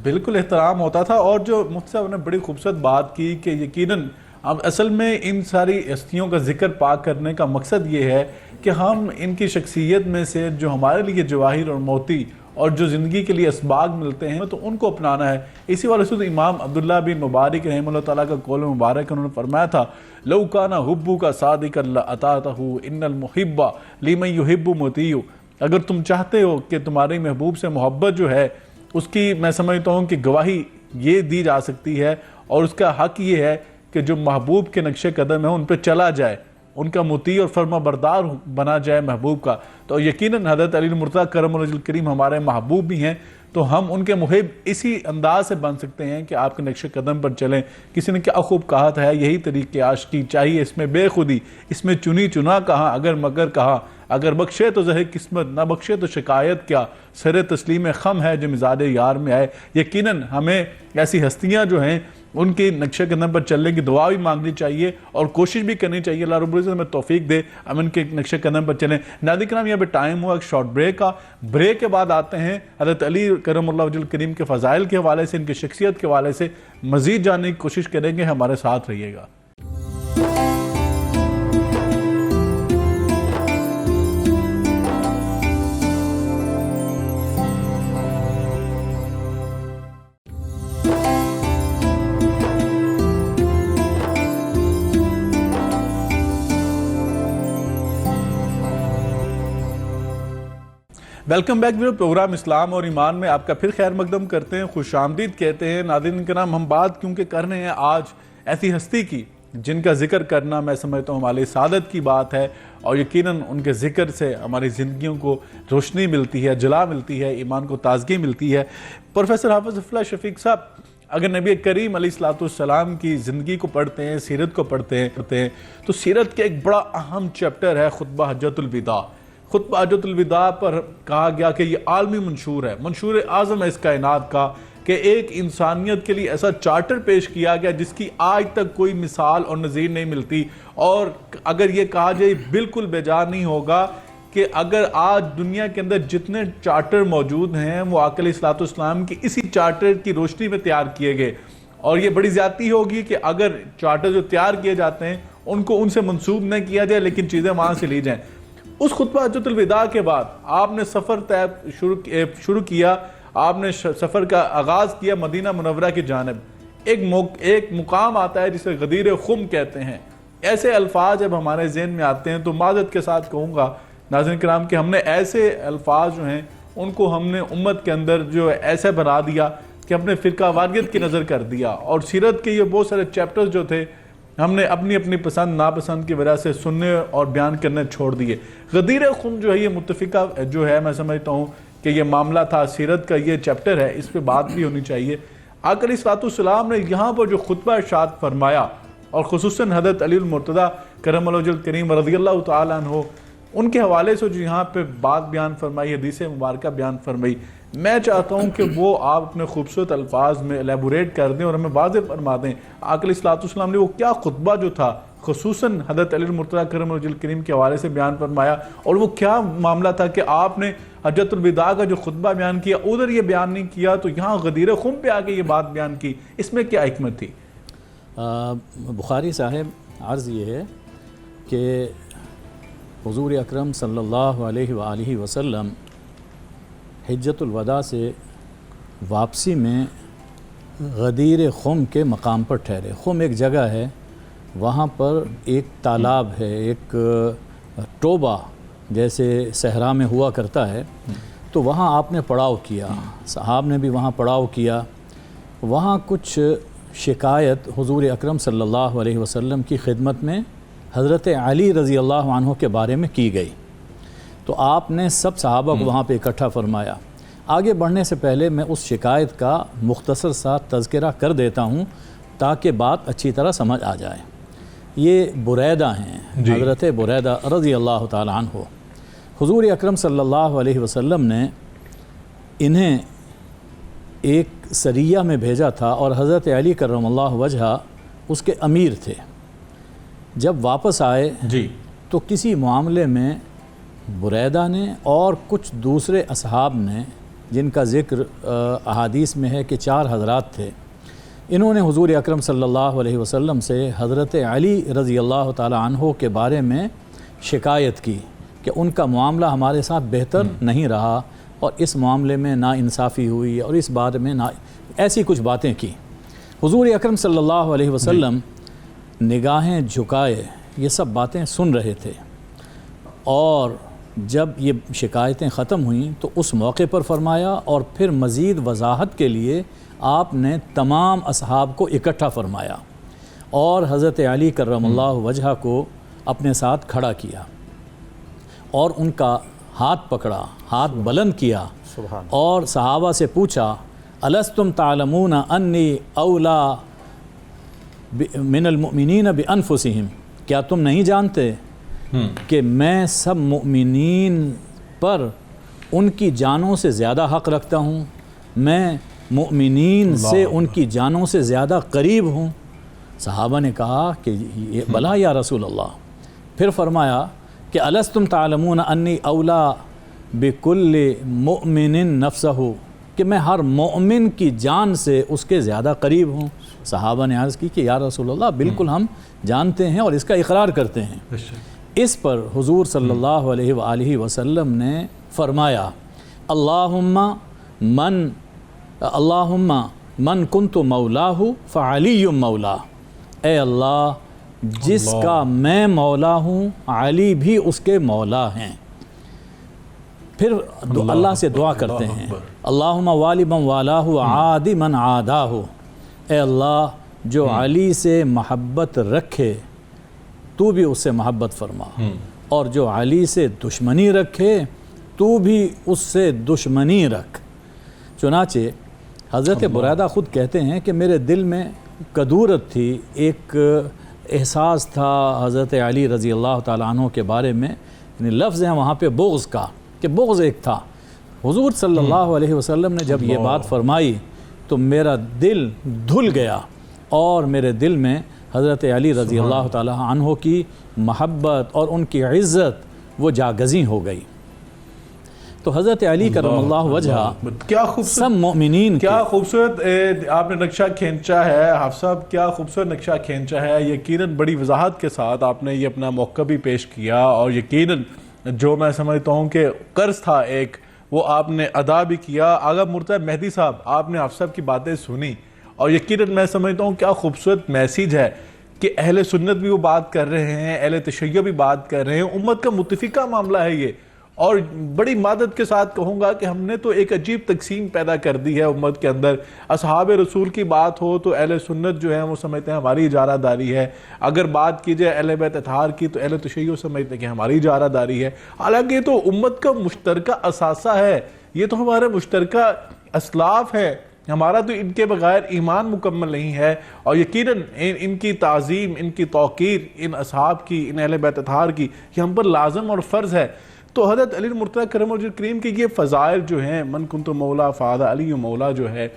بالکل احترام ہوتا تھا، اور جو مفتی صاحب نے بڑی خوبصورت بات کی کہ یقیناً اب اصل میں ان ساری ہستیوں کا ذکر پاک کرنے کا مقصد یہ ہے کہ ہم ان کی شخصیت میں سے جو ہمارے لیے جواہر اور موتی اور جو زندگی کے لیے اسباغ ملتے ہیں تو ان کو اپنانا ہے۔ اسی والے سے امام عبداللہ بن مبارک رحمہ اللہ تعالیٰ کا قول مبارک انہوں نے فرمایا تھا، لو کان حبک صادقا لأطعتہ ان المحب لمن یحب مطیع۔ اگر تم چاہتے ہو کہ تمہاری محبوب سے محبت جو ہے اس کی، میں سمجھتا ہوں کہ گواہی یہ دی جا سکتی ہے اور اس کا حق یہ ہے کہ جو محبوب کے نقش قدم ہے ان پہ چلا جائے، ان کا مطیع اور فرما بردار بنا جائے محبوب کا۔ تو یقیناً حضرت علی المرتضیٰ کرم اللہ کریم ہمارے محبوب بھی ہیں، تو ہم ان کے محب اسی انداز سے بن سکتے ہیں کہ آپ کے نقش قدم پر چلیں۔ کسی نے کیا خوب کہا تھا، یہی طریقے عاشقی چاہیے، اس میں بے خودی، اس میں چنی چنا کہاں، اگر مگر کہاں، اگر بخشے تو زہر قسمت، نہ بخشے تو شکایت کیا، سر تسلیم خم ہے جو مزاج یار میں آئے۔ یقیناً ہمیں ایسی ہستیاں جو ہیں ان کے نقشہ قدم پر چلنے کی دعا بھی مانگنی چاہیے اور کوشش بھی کرنی چاہیے اللہ رب العزت ہمیں توفیق دے ہم ان کے نقشہ قدم پر چلیں۔ ناظرین کرام یہاں پہ ٹائم ہوا ایک شارٹ بریک کا، بریک کے بعد آتے ہیں حضرت علی کرم اللہ وجہ الکریم کے فضائل کے حوالے سے، ان کی شخصیت کے حوالے سے مزید جاننے کی کوشش کریں گے، ہمارے ساتھ رہیے گا۔ ویلکم بیک ویڈیو پروگرام اسلام اور ایمان میں آپ کا پھر خیر مقدم کرتے ہیں، خوش آمدید کہتے ہیں۔ ناظرین کرام ہم بات کیونکہ کر رہے ہیں آج ایسی ہستی کی جن کا ذکر کرنا میں سمجھتا ہوں ہماری سعادت کی بات ہے، اور یقیناً ان کے ذکر سے ہماری زندگیوں کو روشنی ملتی ہے، جلا ملتی ہے، ایمان کو تازگی ملتی ہے۔ پروفیسر حافظ ظفراللہ شفیق صاحب، اگر نبی کریم علیہ السلام کی زندگی کو پڑھتے ہیں، سیرت کو پڑھتے ہیں تو سیرت کے ایک بڑا اہم چیپٹر ہے خطبہ حجۃ الوداع۔ خطبہ حجۃ الوداع پر کہا گیا کہ یہ عالمی منشور ہے، منشور اعظم ہے اس کائنات کا، کہ ایک انسانیت کے لیے ایسا چارٹر پیش کیا گیا جس کی آج تک کوئی مثال اور نظیر نہیں ملتی، اور اگر یہ کہا جائے بالکل بے جا نہیں ہوگا کہ اگر آج دنیا کے اندر جتنے چارٹر موجود ہیں وہ آقا علیہ السلام کی اسی چارٹر کی روشنی میں تیار کیے گئے، اور یہ بڑی زیادتی ہوگی کہ اگر چارٹر جو تیار کیے جاتے ہیں ان کو ان سے منسوب نہ کیا جائے لیکن چیزیں وہاں سے لی جائیں۔ اس خطبہ حجۃ الوداع کے بعد آپ نے سفر شروع کیا، آپ نے سفر کا آغاز کیا مدینہ منورہ کی جانب۔ ایک مقام آتا ہے جسے غدیر خم کہتے ہیں۔ ایسے الفاظ جب ہمارے ذہن میں آتے ہیں تو معذرت کے ساتھ کہوں گا ناظرین کرام کہ ہم نے ایسے الفاظ جو ہیں ان کو ہم نے امت کے اندر جو ایسے بنا دیا کہ ہم نے فرقہ واریت کی نظر کر دیا، اور سیرت کے یہ بہت سارے چیپٹرز جو تھے ہم نے اپنی اپنی پسند ناپسند کی وجہ سے سننے اور بیان کرنے چھوڑ دیے۔ غدیر خم جو ہے یہ متفقہ جو ہے میں سمجھتا ہوں کہ یہ معاملہ تھا، سیرت کا یہ چیپٹر ہے، اس پہ بات بھی ہونی چاہیے۔ آقا علیہ السلام نے یہاں پر جو خطبہ ارشاد فرمایا، اور خصوصاً حضرت علی المرتضیٰ کرم اللہ وجہ الکریم رضی اللہ تعالیٰ عنہ، ان کے حوالے سے جو یہاں پہ بات بیان فرمائی، حدیث مبارکہ بیان فرمائی، میں چاہتا ہوں کہ وہ آپ اپنے خوبصورت الفاظ میں الیبوریٹ کر دیں اور ہمیں واضح فرما دیں آقا علیہ السلام نے وہ کیا خطبہ جو تھا خصوصاً حضرت علی المرتضیٰ کرم اللہ وجہ الکریم کے حوالے سے بیان فرمایا، اور وہ کیا معاملہ تھا کہ آپ نے حجۃ الوداع کا جو خطبہ بیان کیا ادھر یہ بیان نہیں کیا تو یہاں غدیر خم پہ آ کے یہ بات بیان کی، اس میں کیا حکمت تھی؟ بخاری صاحب عرض یہ ہے کہ حضور اکرم صلی اللہ علیہ وآلہ وسلم حجۃ الوداع سے واپسی میں غدیر خم کے مقام پر ٹھہرے۔ خم ایک جگہ ہے، وہاں پر ایک تالاب ہے، ایک ٹوبہ جیسے صحرا میں ہوا کرتا ہے، تو وہاں آپ نے پڑاؤ کیا، صحاب نے بھی وہاں پڑاؤ کیا۔ وہاں کچھ شکایت حضور اکرم صلی اللہ علیہ وسلم کی خدمت میں حضرت علی رضی اللہ عنہ کے بارے میں کی گئی، تو آپ نے سب صحابہ کو وہاں پہ اکٹھا فرمایا۔ آگے بڑھنے سے پہلے میں اس شکایت کا مختصر سا تذکرہ کر دیتا ہوں تاکہ بات اچھی طرح سمجھ آ جائے۔ یہ بریدہ ہیں، حضرت بریدہ رضی اللہ تعالیٰ عنہ۔ حضور اکرم صلی اللہ علیہ وسلم نے انہیں ایک سریہ میں بھیجا تھا، اور حضرت علی کرم اللہ وجہہ اس کے امیر تھے۔ جب واپس آئے تو کسی معاملے میں بریدہ نے اور کچھ دوسرے اصحاب نے، جن کا ذکر احادیث میں ہے کہ 4 حضرات تھے، انہوں نے حضور اکرم صلی اللہ علیہ وسلم سے حضرت علی رضی اللہ تعالی عنہ کے بارے میں شکایت کی کہ ان کا معاملہ ہمارے ساتھ بہتر نہیں رہا، اور اس معاملے میں ناانصافی ہوئی، اور اس بارے میں ایسی کچھ باتیں کی۔ حضور اکرم صلی اللہ علیہ وسلم نگاہیں جھکائے یہ سب باتیں سن رہے تھے، اور جب یہ شکایتیں ختم ہوئیں تو اس موقع پر فرمایا، اور پھر مزید وضاحت کے لیے آپ نے تمام اصحاب کو اکٹھا فرمایا اور حضرت علی کرم اللہ وجہہ کو اپنے ساتھ کھڑا کیا اور ان کا ہاتھ پکڑا، ہاتھ بلند کیا، اور صحابہ سے پوچھا الستم تعلمون انی اولا من المؤمنین بانفسہم، کیا تم نہیں جانتے کہ میں سب مؤمنین پر ان کی جانوں سے زیادہ حق رکھتا ہوں؟ میں مومنین سے ان کی جانوں سے زیادہ قریب ہوں؟ صحابہ نے کہا کہ بلا یا رسول اللہ۔ پھر فرمایا کہ الستم تعلمون انی اولا بکل مؤمن نفسہ، کہ میں ہر مومن کی جان سے اس کے زیادہ قریب ہوں۔ صحابہ نے عرض کی کہ یا رسول اللہ بالکل ہم جانتے ہیں اور اس کا اقرار کرتے ہیں۔ اس پر حضور صلی اللہ علیہ وآلہ وسلم نے فرمایا اللہم من کنت مولاہ فعلی مولا، اے اللہ جس کا میں مولا ہوں علی بھی اس کے مولا ہیں۔ پھر اللہ سے دعا کرتے ہیں اللہم والی من والاہ عادی من عاداہ، اے اللہ جو علی سے محبت رکھے تو بھی اس سے محبت فرما، اور جو علی سے دشمنی رکھے تو بھی اس سے دشمنی رکھ۔ چنانچہ حضرت بریدہ خود کہتے ہیں کہ میرے دل میں کدورت تھی، ایک احساس تھا حضرت علی رضی اللہ تعالیٰ عنہ کے بارے میں، یعنی لفظ ہیں وہاں پہ بغض کا، کہ بغض ایک تھا۔ حضور صلی اللہ علیہ وسلم نے جب یہ بات فرمائی تو میرا دل دھل گیا، اور میرے دل میں حضرت علی رضی اللہ تعالیٰ عنہ کی محبت اور ان کی عزت وہ جاگزیں ہو گئی۔ تو حضرت علی کرم اللہ وجہہ کیا خوبصورت، سب مومنین کیا خوبصورت آپ نے نقشہ کھینچا ہے حافظ صاحب، کیا خوبصورت نقشہ کھینچا ہے۔ یقیناً بڑی وضاحت کے ساتھ آپ نے یہ اپنا موقع بھی پیش کیا، اور یقیناً جو میں سمجھتا ہوں کہ قرض تھا ایک، وہ آپ نے ادا بھی کیا۔ آغا مرتضی مہدی صاحب، آپ نے حافظ صاحب کی باتیں سنی، اور یقیناً میں سمجھتا ہوں کیا خوبصورت میسیج ہے کہ اہل سنت بھی وہ بات کر رہے ہیں، اہل تشیع بھی بات کر رہے ہیں، امت کا متفقہ معاملہ ہے یہ۔ اور بڑی مادت کے ساتھ کہوں گا کہ ہم نے تو ایک عجیب تقسیم پیدا کر دی ہے امت کے اندر۔ اصحاب رسول کی بات ہو تو اہل سنت جو ہیں وہ سمجھتے ہیں ہماری اجارہ داری ہے، اگر بات کی جائے اہل بیت اطہار کی تو اہل تشیع سمجھتے ہیں کہ ہماری اجارہ داری ہے، حالانکہ یہ تو امت کا مشترکہ اثاثہ ہے، یہ تو ہمارا مشترکہ اسلاف ہے، ہمارا تو ان کے بغیر ایمان مکمل نہیں ہے۔ اور یقیناً ان کی تعظیم، ان کی توقیر، ان اصحاب کی، ان اہل بیت اطہار کی، یہ ہم پر لازم اور فرض ہے۔ تو حضرت علی المرتضیٰ کرم وجہ کریم کی یہ فضائل جو ہیں، من کنت مولا فہذا علی مولا جو ہے،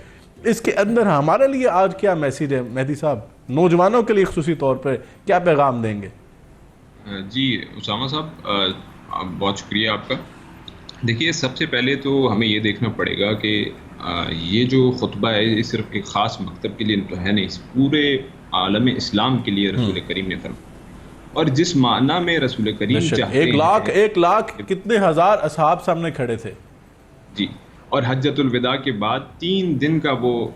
اس کے اندر ہمارے لیے آج کیا میسیج ہے مہدی صاحب، نوجوانوں کے لیے خصوصی طور پر کیا پیغام دیں گے؟ جی اسامہ صاحب بہت شکریہ آپ کا۔ دیکھیے سب سے پہلے تو ہمیں یہ دیکھنا پڑے گا کہ یہ جو خطبہ ہے یہ صرف ایک خاص مکتب کے لیے تو ہے نہیں، پورے عالم اسلام کے لیے رسول کریم نے فرمایا، اور جس معنی میں رسول کریم چاہتے ہیں ایک لاکھ کتنے ہزار اصحاب سامنے کھڑے تھے جی، اور حجۃ الوداع کے بعد 3 دن کا وہ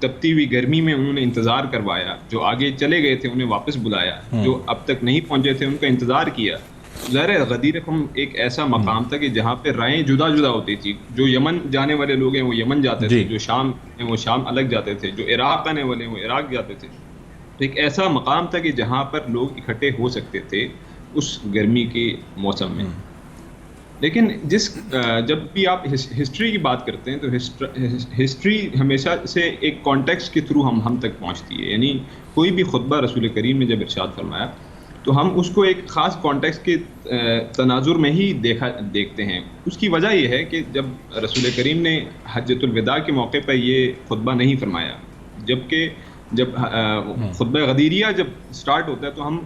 تپتی ہوئی گرمی میں انہوں نے انتظار کروایا، جو آگے چلے گئے تھے انہیں واپس بلایا، جو اب تک نہیں پہنچے تھے ان کا انتظار کیا۔ ظاہر غدیر قوم ایک ایسا مقام تھا کہ جہاں پہ رائیں جدا جدا ہوتی تھی، جو یمن جانے والے لوگ ہیں وہ یمن جاتے تھے، جو شام ہیں وہ شام الگ جاتے تھے، جو عراق آنے والے ہیں وہ عراق جاتے تھے۔ تو ایک ایسا مقام تھا کہ جہاں پر لوگ اکٹھے ہو سکتے تھے اس گرمی کے موسم میں۔ لیکن جب بھی آپ ہسٹری کی بات کرتے ہیں تو ہسٹری ہمیشہ سے ایک کانٹیکسٹ کے تھرو ہم تک پہنچتی ہے، یعنی کوئی بھی خطبہ رسول کریم نے جب ارشاد فرمایا تو ہم اس کو ایک خاص کانٹیکسٹ کے تناظر میں ہی دیکھتے ہیں۔ اس کی وجہ یہ ہے کہ جب رسول کریم نے حجۃ الوداع کے موقع پر یہ خطبہ نہیں فرمایا، جبکہ جب خطبہ غدیریہ جب سٹارٹ ہوتا ہے تو ہم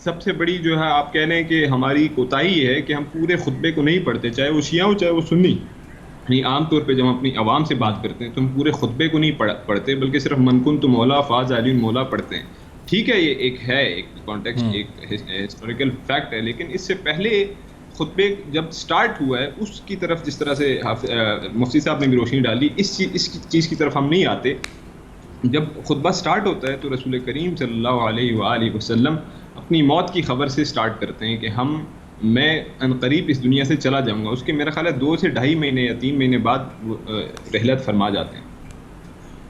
سب سے بڑی جو ہے آپ کہہ لیں کہ ہماری کوتاہی یہ ہے کہ ہم پورے خطبے کو نہیں پڑھتے، چاہے وہ شیعہ ہو چاہے وہ سنی۔ یعنی عام طور پہ جب ہم اپنی عوام سے بات کرتے ہیں تو ہم پورے خطبے کو نہیں پڑھتے، بلکہ صرف من کنت مولا فہذا علی مولا پڑھتے ہیں۔ ٹھیک ہے، یہ ایک کانٹیکسٹ، ایک ہسٹوریکل فیکٹ ہے، لیکن اس سے پہلے خطبے جب سٹارٹ ہوا ہے اس کی طرف جس طرح سے مفتی صاحب نے بھی روشنی ڈالی، اس چیز کی طرف ہم نہیں آتے۔ جب خطبہ سٹارٹ ہوتا ہے تو رسول کریم صلی اللہ علیہ وآلہ وسلم اپنی موت کی خبر سے سٹارٹ کرتے ہیں کہ میں عنقریب اس دنیا سے چلا جاؤں گا۔ اس کے میرا خیال ہے 2 سے 2.5 مہینے یا 3 مہینے بعد رحلت فرما جاتے ہیں۔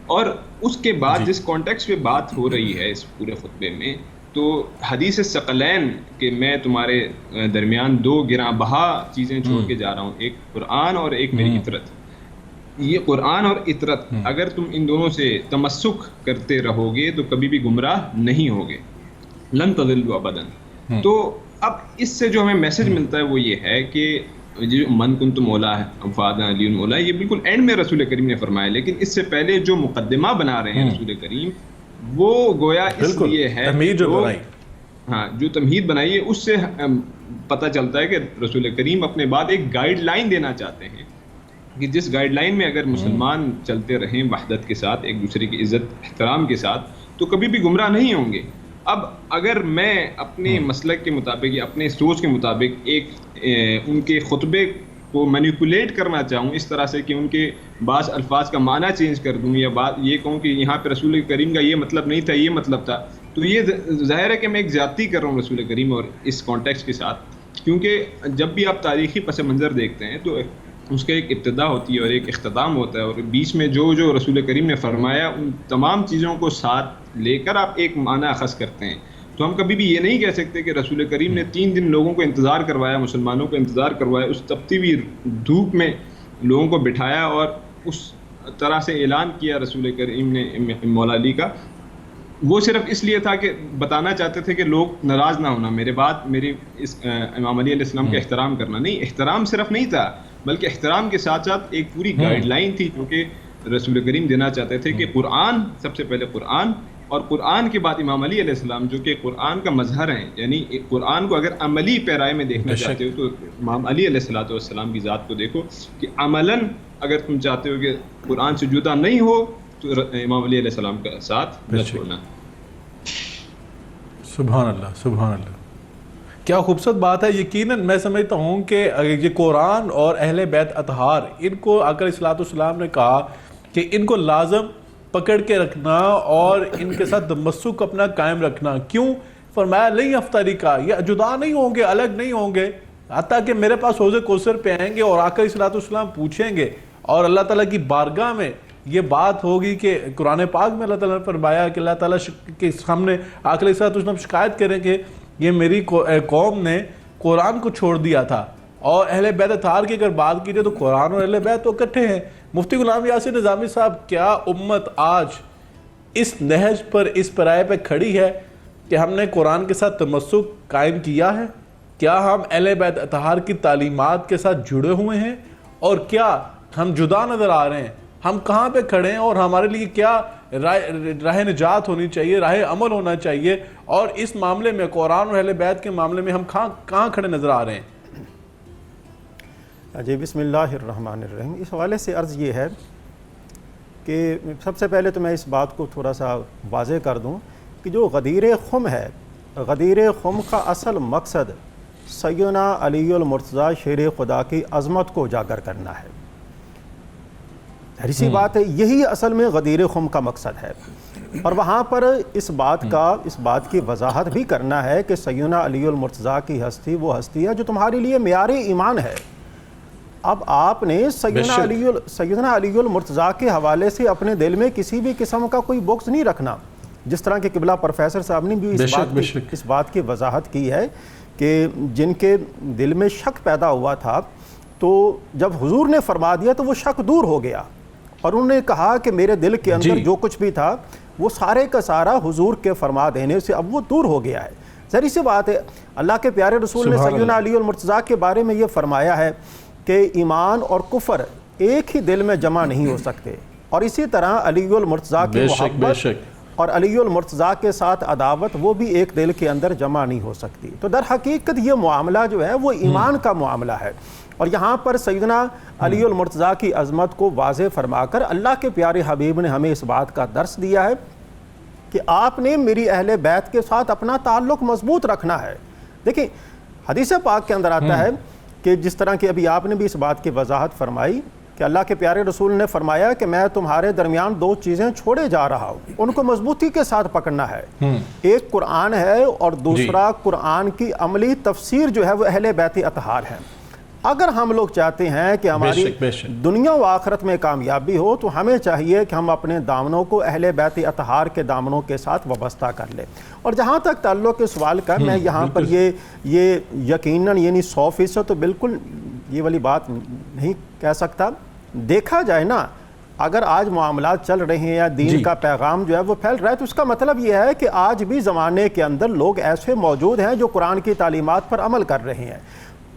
اور اس کے بعد جس کانٹیکسٹ پہ بات ہو رہی ہے اس پورے خطبے میں، تو حدیث ثقلین کہ میں تمہارے درمیان 2 گراں بہا چیزیں چھوڑ کے جا رہا ہوں، ایک قرآن اور ایک میری اطرت۔ یہ قرآن اور اطرت اگر تم ان دونوں سے تمسک کرتے رہو گے تو کبھی بھی گمراہ نہیں ہوگے، لن تضلوا ابدا۔ تو اب اس سے جو ہمیں میسج ملتا ہے وہ یہ ہے کہ جو من کنت مولا ہے فاذا علی مولا، یہ بالکل اینڈ میں رسول کریم نے فرمایا، لیکن اس سے پہلے جو مقدمہ بنا رہے ہیں رسول کریم وہ گویا اس لیے ہے جو تمہید بنائی ہے، اس سے پتہ چلتا ہے کہ رسول کریم اپنے بعد ایک گائیڈ لائن دینا چاہتے ہیں کہ جس گائیڈ لائن میں اگر مسلمان چلتے رہیں وحدت کے ساتھ، ایک دوسرے کی عزت احترام کے ساتھ، تو کبھی بھی گمراہ نہیں ہوں گے۔ اب اگر میں اپنے مسلک کے مطابق یا اپنے سوچ کے مطابق ایک ان کے خطبے کو مینیپولیٹ کرنا چاہوں اس طرح سے کہ ان کے بعض الفاظ کا معنی چینج کر دوں یا یہ کہوں کہ یہاں پہ رسول کریم کا یہ مطلب نہیں تھا، یہ مطلب تھا، تو یہ ظاہر ہے کہ میں ایک زیادتی کر رہا ہوں رسول کریم اور اس کانٹیکسٹ کے ساتھ، کیونکہ جب بھی آپ تاریخی پس منظر دیکھتے ہیں تو اس کا ایک ابتدا ہوتی ہے اور ایک اختتام ہوتا ہے، اور بیچ میں جو رسول کریم نے فرمایا ان تمام چیزوں کو ساتھ لے کر آپ ایک معنی اخذ کرتے ہیں۔ تو ہم کبھی بھی یہ نہیں کہہ سکتے کہ رسول کریم نے 3 دن لوگوں کو انتظار کروایا، مسلمانوں کو انتظار کروایا، اس تپتی ہوئی دھوپ میں لوگوں کو بٹھایا اور اس طرح سے اعلان کیا رسول کریم نے مولا علی کا، وہ صرف اس لیے تھا کہ بتانا چاہتے تھے کہ لوگ ناراض نہ ہونا میرے بعد میری اس امام علی علیہ السلام کا احترام کرنا۔ نہیں، احترام صرف نہیں تھا، بلکہ احترام کے ساتھ ساتھ ایک پوری گائیڈ لائن تھی جو کہ رسول کریم دینا چاہتے تھے کہ قرآن، سب سے پہلے قرآن، اور قرآن کے بعد امام علی علیہ السلام جو کہ قرآن کا مظہر ہیں، یعنی قرآن کو اگر عملی پیرائے میں دیکھنا چاہتے ہو تو امام علی علیہ السلام کی ذات کو دیکھو کہ عملاً اگر تم چاہتے ہو کہ قرآن سے جدا نہیں ہو تو امام علی علیہ السلام کا ساتھ نہ چھوڑنا۔ سبحان اللہ، سبحان اللہ، کیا خوبصورت بات ہے۔ یقیناً میں سمجھتا ہوں کہ یہ قرآن اور اہل بیت اطہار، ان کو آقا علیہ الصلوۃ والسلام نے کہا کہ ان کو لازم پکڑ کے رکھنا اور ان کے ساتھ تمسک اپنا قائم رکھنا۔ کیوں؟ فرمایا نہیں افطاری کا، یہ جدا نہیں ہوں گے، الگ نہیں ہوں گے، حتیٰ کہ میرے پاس حوض کوثر پہ آئیں گے اور آقا علیہ الصلوۃ والسلام پوچھیں گے، اور اللہ تعالیٰ کی بارگاہ میں یہ بات ہوگی کہ قرآن پاک میں اللہ تعالیٰ نے فرمایا کہ اللہ تعالیٰ کے سامنے آقا علیہ الصلوۃ والسلام شکایت کریں کہ یہ میری قوم نے قرآن کو چھوڑ دیا تھا۔ اور اہل بیت اطہار کی اگر بات کی جائے تو قرآن اور اہل بیت تو اکٹھے ہیں۔ مفتی غلام یاسر نظامی صاحب، کیا امت آج اس نہج پر، اس پرائے پہ کھڑی ہے کہ ہم نے قرآن کے ساتھ تمسک قائم کیا ہے؟ کیا ہم اہل بیت اطہار کی تعلیمات کے ساتھ جڑے ہوئے ہیں؟ اور کیا ہم جدا نظر آ رہے ہیں؟ ہم کہاں پہ کھڑے ہیں اور ہمارے لیے کیا راہ نجات ہونی چاہیے، راہ عمل ہونا چاہیے، اور اس معاملے میں قرآن اور اہل بیت کے معاملے میں ہم کہاں کھڑے نظر آ رہے ہیں؟ جی، بسم اللہ الرحمن الرحیم۔ اس حوالے سے عرض یہ ہے کہ سب سے پہلے تو میں اس بات کو تھوڑا سا واضح کر دوں کہ جو غدیر خم ہے، غدیر خم کا اصل مقصد سیدنا علی المرتضیٰ شیر خدا کی عظمت کو اجاگر کرنا ہے۔ ظاہر سی بات ہے، یہی اصل میں غدیر خم کا مقصد ہے، اور وہاں پر اس بات کی وضاحت بھی کرنا ہے کہ سیدنا علی المرتضیٰ کی ہستی وہ ہستی ہے جو تمہارے لیے معیار ایمان ہے۔ اب آپ نے سیدنا علی المرتضیٰ کے حوالے سے اپنے دل میں کسی بھی قسم کا کوئی بغض نہیں رکھنا، جس طرح کہ قبلہ پروفیسر صاحب نے بھی اس بات کی وضاحت کی ہے کہ جن کے دل میں شک پیدا ہوا تھا تو جب حضور نے فرما دیا تو وہ شک دور ہو گیا، اور انہوں نے کہا کہ میرے دل کے اندر جو کچھ بھی تھا وہ سارے کا سارا حضور کے فرما دینے سے اب وہ دور ہو گیا ہے۔ ظاہر سی بات ہے، اللہ کے پیارے رسول نے سیدنا علی المرتضیٰ کے بارے میں یہ فرمایا ہے کہ ایمان اور کفر ایک ہی دل میں جمع نہیں ہو سکتے، اور اسی طرح علی المرتضیٰ کی محبت اور علی المرتضیٰ کے ساتھ عداوت وہ بھی ایک دل کے اندر جمع نہیں ہو سکتی۔ تو در حقیقت یہ معاملہ جو ہے وہ ایمان کا معاملہ ہے، اور یہاں پر سیدنا علی المرتضیٰ کی عظمت کو واضح فرما کر اللہ کے پیارے حبیب نے ہمیں اس بات کا درس دیا ہے کہ آپ نے میری اہل بیت کے ساتھ اپنا تعلق مضبوط رکھنا ہے۔ دیکھیں، حدیث پاک کے اندر آتا ہے کہ جس طرح کہ ابھی آپ نے بھی اس بات کی وضاحت فرمائی کہ اللہ کے پیارے رسول نے فرمایا کہ میں تمہارے درمیان 2 چیزیں چھوڑے جا رہا ہوں، ان کو مضبوطی کے ساتھ پکڑنا ہے۔ ایک قرآن ہے اور دوسرا قرآن کی عملی تفسیر جو ہے وہ اہل بیت اطہار ہے۔ اگر ہم لوگ چاہتے ہیں کہ ہماری دنیا و آخرت میں کامیابی ہو تو ہمیں چاہیے کہ ہم اپنے دامنوں کو اہل بیت اطہار کے دامنوں کے ساتھ وابستہ کر لیں۔ اور جہاں تک تعلق کے سوال کا، میں یہاں پر یہ یقیناً یعنی 100% تو بالکل یہ والی بات نہیں کہہ سکتا۔ دیکھا جائے نا، اگر آج معاملات چل رہے ہیں یا دین کا پیغام جو ہے وہ پھیل رہا ہے، تو اس کا مطلب یہ ہے کہ آج بھی زمانے کے اندر لوگ ایسے موجود ہیں جو قرآن کی تعلیمات پر عمل کر رہے ہیں۔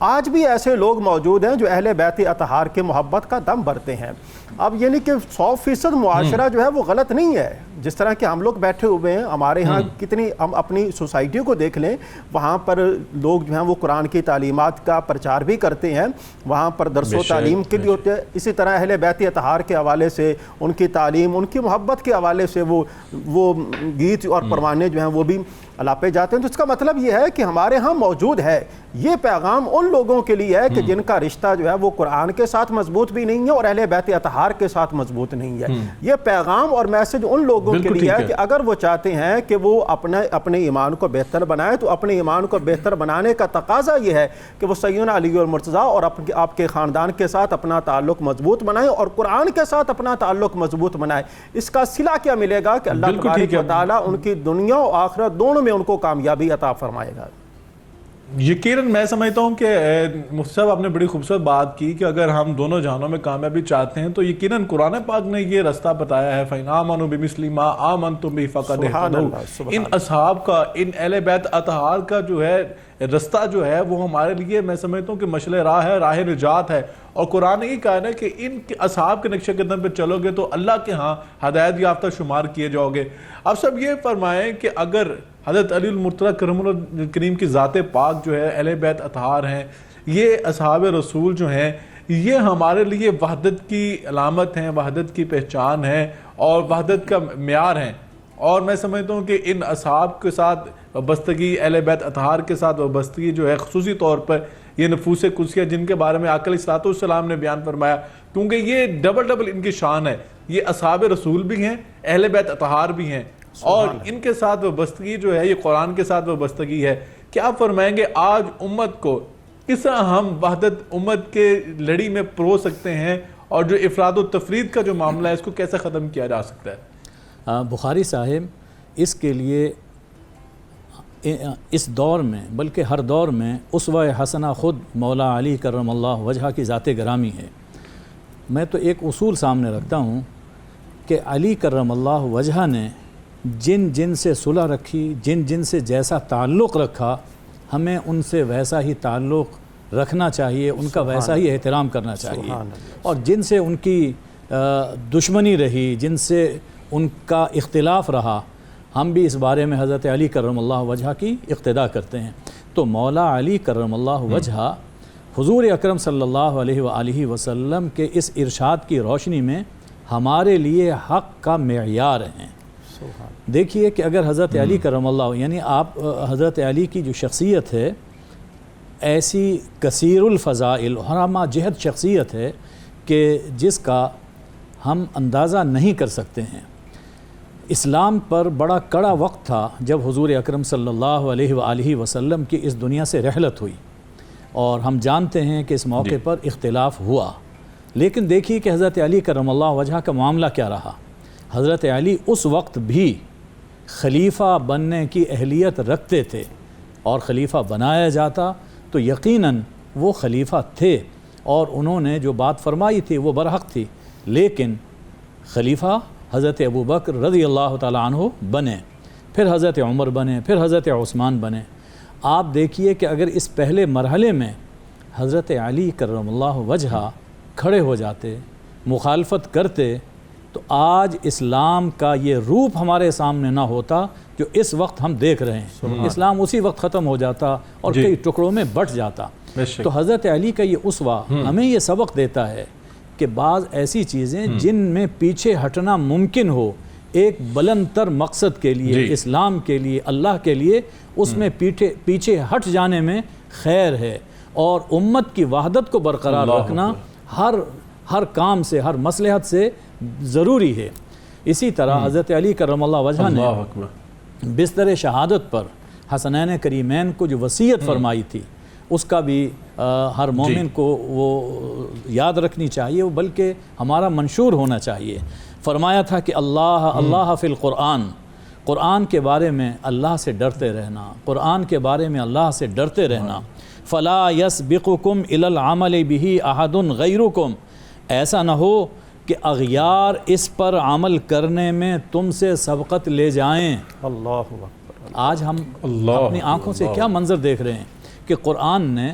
آج بھی ایسے لوگ موجود ہیں جو اہل بیت اطہار کے محبت کا دم بھرتے ہیں۔ اب یعنی کہ 100% معاشرہ جو ہے وہ غلط نہیں ہے، جس طرح کہ ہم لوگ بیٹھے ہوئے ہیں، ہمارے ہاں کتنی، ہم اپنی سوسائٹی کو دیکھ لیں، وہاں پر لوگ جو ہیں وہ قرآن کی تعلیمات کا پرچار بھی کرتے ہیں، وہااں پر درس و تعلیم کے بھی ہوتے ہیں، اسی طرح اہل بیت اطہار کے حوالے سے ان کی تعلیم، ان کی محبت کے حوالے سے وہ گیت اور پروانے جو ہیں وہ بھی الاپے جاتے ہیں۔ تو اس کا مطلب یہ ہے کہ ہمارے ہاں موجود ہے، یہ پیغام ان لوگوں کے لیے ہے کہ جن کا رشتہ جو ہے وہ قرآن کے ساتھ مضبوط بھی نہیں ہے اور اہل بیت اطہار کے ساتھ مضبوط نہیں ہے۔ یہ پیغام اور میسج ان لوگوں کے لیے ہے کہ اگر وہ چاہتے ہیں کہ وہ اپنے ایمان کو بہتر بنائیں، تو اپنے ایمان کو بہتر بنانے کا تقاضا یہ ہے کہ وہ سیدنا علی المرتضیٰ اور آپ کے خاندان کے ساتھ اپنا تعلق مضبوط بنائیں اور قرآن کے ساتھ اپنا تعلق مضبوط بنائیں۔ اس کا صلہ کیا ملے گا کہ اللہ تبارک و تعالیٰ ان کی دنیا و آخرت دونوں میں ان کو کامیابی عطا فرمائے گا۔ یقیناً میں سمجھتا ہوں کہ مفتی صاحب آپ نے بڑی خوبصورت بات کی کہ اگر ہم دونوں جہانوں میں کامیابی چاہتے ہیں تو یقیناً قرآن پاک نے یہ رستہ بتایا ہے، فَإِنْ آمَنُوا بِمِثْلِ مَا آمَنْتُمْ بِهِ فَقَدِ اهْتَدَوْا۔ ان اصحاب کا، ان اہل بیت اطہار کا جو ہے رستہ جو ہے وہ ہمارے لیے میں سمجھتا ہوں کہ مشعل راہ ہے، راہ نجات ہے، اور قرآن یہ کہا ہے کہ ان اصحاب کے نقشہ قدم پہ چلو گے تو اللہ کے ہاں ہدایت یافتہ شمار کیے جاؤ گے۔ اب سب یہ فرمائیں کہ اگر حضرت علی المرتضیٰ کرم اللہ کریم کی ذات پاک جو ہے، اہل بیت اطہار ہیں، یہ اصحاب رسول جو ہیں، یہ ہمارے لیے وحدت کی علامت ہیں، وحدت کی پہچان ہے اور وحدت کا معیار ہیں، اور میں سمجھتا ہوں کہ ان اصحاب کے ساتھ وابستگی، اہل بیت اطہار کے ساتھ وابستگی جو ہے خصوصی طور پر یہ نفوس قدسیہ جن کے بارے میں آقا علیہ السلام نے بیان فرمایا، کیونکہ یہ ڈبل ان کی شان ہے، یہ اصحاب رسول بھی ہیں، اہل بیت اطہار بھی ہیں، اور ان کے ساتھ وابستگی جو ہے یہ قرآن کے ساتھ وابستگی ہے۔ کیا فرمائیں گے آج امت کو کس طرح ہم وحدت امت کے لڑی میں پرو سکتے ہیں، اور جو افراد و تفرید کا جو معاملہ ہے اس کو کیسے ختم کیا جا سکتا ہے؟ بخاری صاحب اس کے لیے اس دور میں بلکہ ہر دور میں اسوہ حسنہ خود مولا علی کرم اللہ وجہہ کی ذات گرامی ہے۔ میں تو ایک اصول سامنے رکھتا ہوں کہ علی کرم اللہ وجہہ نے جن سے صلح رکھی، جن سے جیسا تعلق رکھا، ہمیں ان سے ویسا ہی تعلق رکھنا چاہیے، ان کا ویسا ہی احترام کرنا چاہیے، اور جن سے ان کی دشمنی رہی، جن سے ان کا اختلاف رہا، ہم بھی اس بارے میں حضرت علی کرم اللہ وجہہ کی اقتداء کرتے ہیں۔ تو مولا علی کرم اللہ وجہہ حضور اکرم صلی اللہ علیہ وآلہ وسلم کے اس ارشاد کی روشنی میں ہمارے لیے حق کا معیار ہیں۔ دیکھیے کہ اگر حضرت علی کرم اللہ، یعنی آپ حضرت علی کی جو شخصیت ہے ایسی کثیر الفضائل ہمہ جہت شخصیت ہے کہ جس کا ہم اندازہ نہیں کر سکتے ہیں۔ اسلام پر بڑا کڑا وقت تھا جب حضور اکرم صلی اللہ علیہ وآلہ وسلم کی اس دنیا سے رحلت ہوئی، اور ہم جانتے ہیں کہ اس موقع پر اختلاف ہوا، لیکن دیکھیے کہ حضرت علی کرم اللہ وجہہ کا معاملہ کیا رہا۔ حضرت علی اس وقت بھی خلیفہ بننے کی اہلیت رکھتے تھے، اور خلیفہ بنایا جاتا تو یقیناً وہ خلیفہ تھے، اور انہوں نے جو بات فرمائی تھی وہ برحق تھی، لیکن خلیفہ حضرت ابوبکر رضی اللہ تعالیٰ عنہ بنے، پھر حضرت عمر بنے، پھر حضرت عثمان بنے۔ آپ دیکھیے کہ اگر اس پہلے مرحلے میں حضرت علی کرم اللہ وجہہ کھڑے ہو جاتے، مخالفت کرتے، تو آج اسلام کا یہ روپ ہمارے سامنے نہ ہوتا جو اس وقت ہم دیکھ رہے ہیں۔ اسلام اسی وقت ختم ہو جاتا اور کئی ٹکڑوں میں بٹ جاتا۔ تو حضرت علی کا یہ اسوہ ہمیں یہ سبق دیتا ہے کہ بعض ایسی چیزیں جن میں پیچھے ہٹنا ممکن ہو ایک بلند تر مقصد کے لیے، اسلام کے لیے، اللہ کے لیے، اس میں پیچھے ہٹ جانے میں خیر ہے، اور امت کی وحدت کو برقرار رکھنا ہر کام سے، ہر مصلحت سے ضروری ہے۔ اسی طرح حضرت علی کرم اللہ وجہہ نے بستر شہادت پر حسنین کریمین کو جو وصیت فرمائی تھی، اس کا بھی ہر مومن کو وہ یاد رکھنی چاہیے، بلکہ ہمارا منشور ہونا چاہیے۔ فرمایا تھا کہ اللہ فی القرآن، قرآن کے بارے میں اللہ سے ڈرتے رہنا، قرآن کے بارے میں اللہ سے ڈرتے رہنا۔ فلا یسبقکم الی العمل بہ احد غیرکم، ایسا نہ ہو کہ اغیار اس پر عمل کرنے میں تم سے سبقت لے جائیں۔ اللہ اکبر۔ آج ہم اپنی آنکھوں سے کیا منظر دیکھ رہے ہیں کہ قرآن نے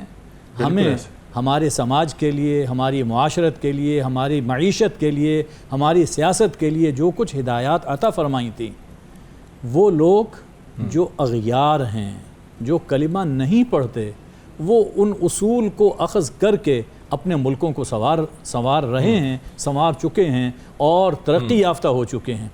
ہمیں ہمارے سماج کے لیے، ہماری معاشرت کے لیے، ہماری معیشت کے لیے، ہماری سیاست کے لیے جو کچھ ہدایات عطا فرمائی تھیں، وہ لوگ جو اغیار ہیں، جو کلمہ نہیں پڑھتے، وہ ان اصول کو اخذ کر کے اپنے ملکوں کو سنوار رہے ہیں، سنوار چکے ہیں اور ترقی یافتہ ہو چکے ہیں،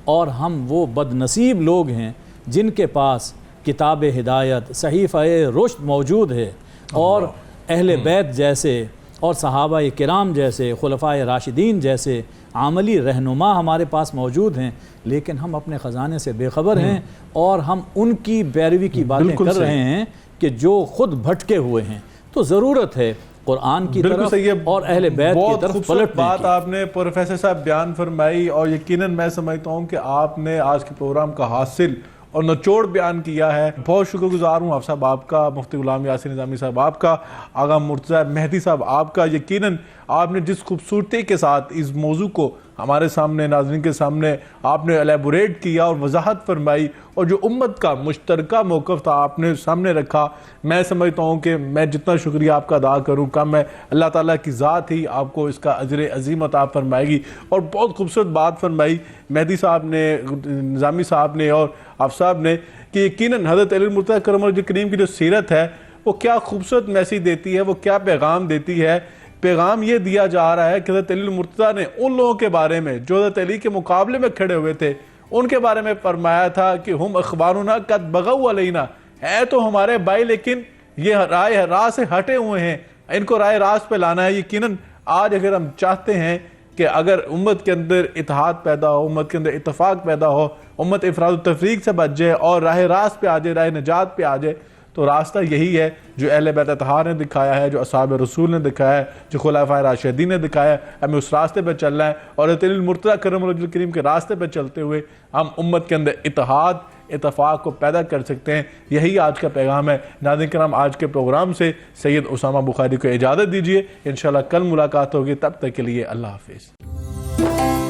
اور ہم وہ بد نصیب لوگ ہیں جن کے پاس کتاب ہدایت، صحیفہ رشد موجود ہے، اور اہل بیت جیسے اور صحابہ کرام جیسے، خلفائے راشدین جیسے عملی رہنما ہمارے پاس موجود ہیں، لیکن ہم اپنے خزانے سے بے خبر ہیں، اور ہم ان کی پیروی کی باتیں کر رہے ہیں کہ جو خود بھٹکے ہوئے ہیں۔ تو ضرورت ہے قرآن کی طرف اور اہل بیت کی طرف پلٹنے بات کی۔ آپ نے پروفیسر صاحب بیان فرمائی، اور یقیناً میں سمجھتا ہوں کہ آپ نے آج کے پروگرام کا حاصل اور نچوڑ بیان کیا ہے۔ بہت شکر گزار ہوں آپ صاحب آپ کا، مفتی غلام یاسر نظامی صاحب آپ کا، آغا مرتضیٰ مہدی صاحب آپ کا۔ یقیناً آپ نے جس خوبصورتی کے ساتھ اس موضوع کو ہمارے سامنے، ناظرین کے سامنے آپ نے الیبوریٹ کیا اور وضاحت فرمائی، اور جو امت کا مشترکہ موقف تھا آپ نے سامنے رکھا، میں سمجھتا ہوں کہ میں جتنا شکریہ آپ کا ادا کروں کم ہے۔ اللہ تعالیٰ کی ذات ہی آپ کو اس کا اجر عظیم عطا فرمائے گی۔ اور بہت خوبصورت بات فرمائی مہدی صاحب نے، نظامی صاحب نے اور آپ صاحب نے، کہ یقیناً حضرت علی المرتضیٰ کرم اللہ کریم کی جو سیرت ہے وہ کیا خوبصورت میسیج دیتی ہے، وہ کیا پیغام دیتی ہے۔ پیغام یہ دیا جا رہا ہے کہ حضرت علی المرتضیٰ نے ان لوگوں کے بارے میں جو حضرت علی کے مقابلے میں کھڑے ہوئے تھے، ان کے بارے میں فرمایا تھا کہ ہم اخبارنا قد بغوا علینا، ہے تو ہمارے بھائی لیکن یہ رائے راہ سے ہٹے ہوئے ہیں، ان کو رائے راست پہ لانا ہے۔ یقیناً آج اگر ہم چاہتے ہیں کہ اگر امت کے اندر اتحاد پیدا ہو، امت کے اندر اتفاق پیدا ہو، امت افراد و تفریق سے بچ جائے اور راہ راست پہ آ جائے، راہ نجات پہ آ جائے، تو راستہ یہی ہے جو اہل بیت اطہار نے دکھایا ہے، جو اصحاب رسول نے دکھایا ہے، جو خلفائے راشدین نے دکھایا ہے۔ ہمیں اس راستے پہ چلنا ہے، اور حضرت علی المرتضیٰ کرم اللہ کریم کے راستے پہ چلتے ہوئے ہم امت کے اندر اتحاد، اتفاق کو پیدا کر سکتے ہیں۔ یہی آج کا پیغام ہے۔ ناظرین کرام، آج کے پروگرام سے سید اسامہ بخاری کو اجازت دیجیے، انشاءاللہ کل ملاقات ہوگی، تب تک کے لیے اللہ حافظ۔